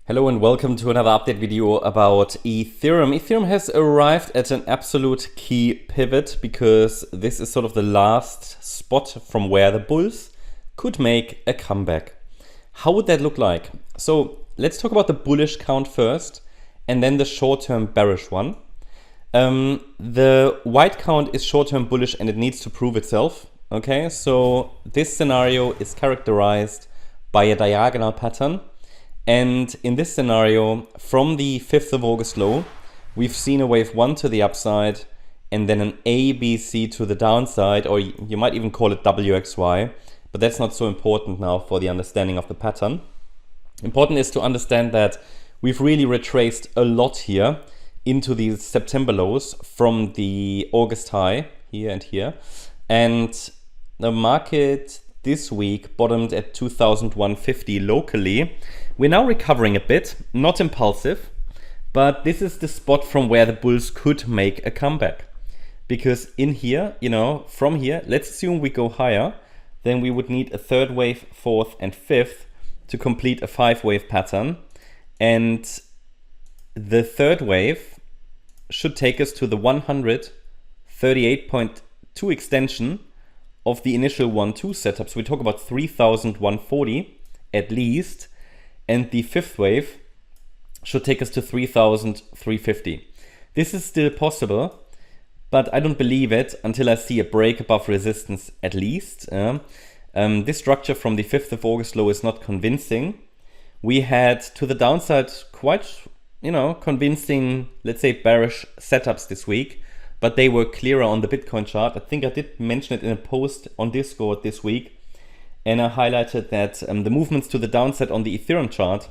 Hello and welcome to another update video about Ethereum. Ethereum has arrived at an absolute key pivot because this is sort of the last spot from where the bulls could make a comeback. How would that look like? So let's talk about the bullish count first and then the short-term bearish one. The white count is short-term bullish and it needs to prove itself. Okay, so this scenario is characterized by a diagonal pattern. And in this scenario, from the 5th of August low, we've seen a wave 1 to the upside and then an ABC to the downside, or you might even call it WXY, but that's not so important now for the understanding of the pattern. Important is to understand that we've really retraced a lot here into these September lows from the August high here and here. And the market this week bottomed at 2,150 locally. We're now recovering a bit, not impulsive, but this is the spot from where the bulls could make a comeback. Because in here, from here, let's assume we go higher, then we would need a third wave, fourth and fifth to complete a 5-wave pattern. And the third wave should take us to the 138.2 extension of the initial 1-2 setup. So we talk about 3,140 at least. And the fifth wave should take us to 3,350. This is still possible, but I don't believe it until I see a break above resistance at least. This structure from the 5th of August low is not convincing. We had to the downside quite, convincing, let's say, bearish setups this week, but they were clearer on the Bitcoin chart. I think I did mention it in a post on Discord this week. And I highlighted that the movements to the downside on the Ethereum chart,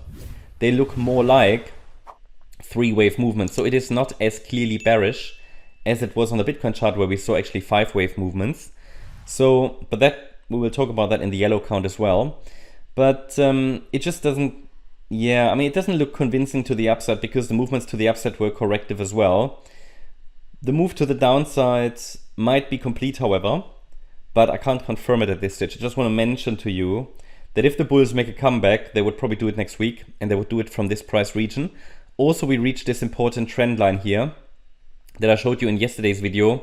they look more like 3-wave movements. So it is not as clearly bearish as it was on the Bitcoin chart where we saw actually 5-wave movements. So, but that we will talk about that in the yellow count as well. But it just doesn't, it doesn't look convincing to the upside because the movements to the upside were corrective as well. The move to the downside might be complete, however, but I can't confirm it at this stage. I just want to mention to you that if the bulls make a comeback, they would probably do it next week and they would do it from this price region. Also, we reached this important trend line here that I showed you in yesterday's video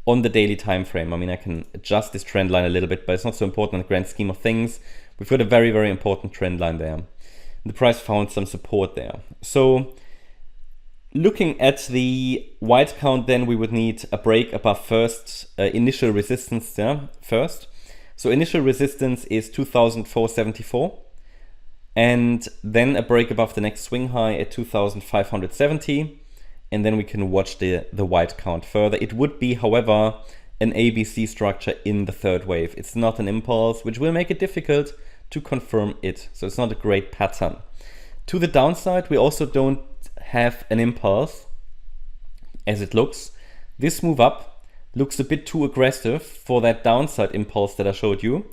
on the daily time frame. I can adjust this trend line a little bit, but it's not so important in the grand scheme of things. We've got a very, very important trend line there. The price found some support there. So looking at the white count, then we would need a break above first initial resistance there first. So initial resistance is 2,474, and then a break above the next swing high at 2,570, and then we can watch the white count further. It would be, however, an ABC structure in the third wave. It's not an impulse, which will make it difficult to confirm it. So it's not a great pattern. To the downside, we also don't have an impulse as it looks. This move up looks a bit too aggressive for that downside impulse that I showed you.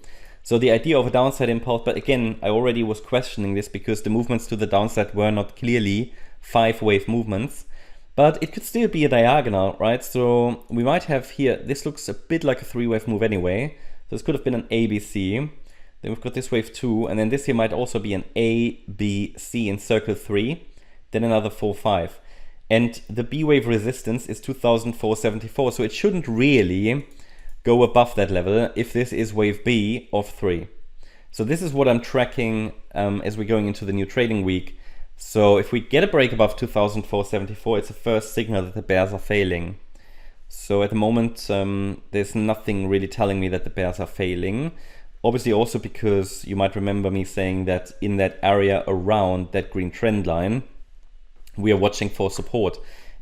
So the idea of a downside impulse, but again, I already was questioning this because the movements to the downside were not clearly 5-wave movements, but it could still be a diagonal, right? So we might have here, this looks a bit like a 3-wave move anyway. So this could have been an ABC. Then we've got this wave 2, and then this here might also be an ABC in circle 3. Then another 4-5. And the B wave resistance is 2,474. So it shouldn't really go above that level if this is wave B of 3. So this is what I'm tracking as we're going into the new trading week. So if we get a break above 2,474, it's a first signal that the bears are failing. So at the moment, there's nothing really telling me that the bears are failing. Obviously also because you might remember me saying that in that area around that green trend line, we are watching for support.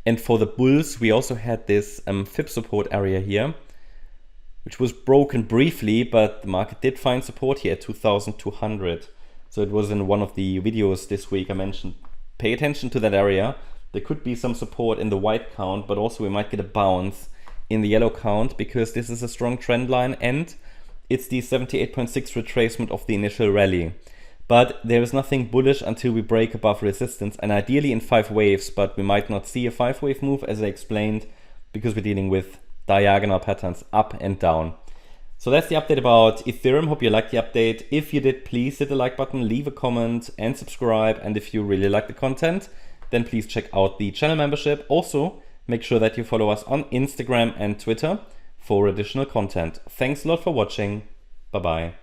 And for the bulls, we also had this fib support area here, which was broken briefly, but the market did find support here at 2,200. So it was in one of the videos this week I mentioned, pay attention to that area. There could be some support in the white count, but also we might get a bounce in the yellow count because this is a strong trend line and it's the 78.6 retracement of the initial rally. But there is nothing bullish until we break above resistance, and ideally in 5 waves, but we might not see a 5-wave move as I explained because we're dealing with diagonal patterns up and down. So that's the update about Ethereum. Hope you liked the update. If you did, please hit the like button, leave a comment and subscribe. And if you really like the content, then please check out the channel membership. Also, make sure that you follow us on Instagram and Twitter for additional content. Thanks a lot for watching. Bye-bye.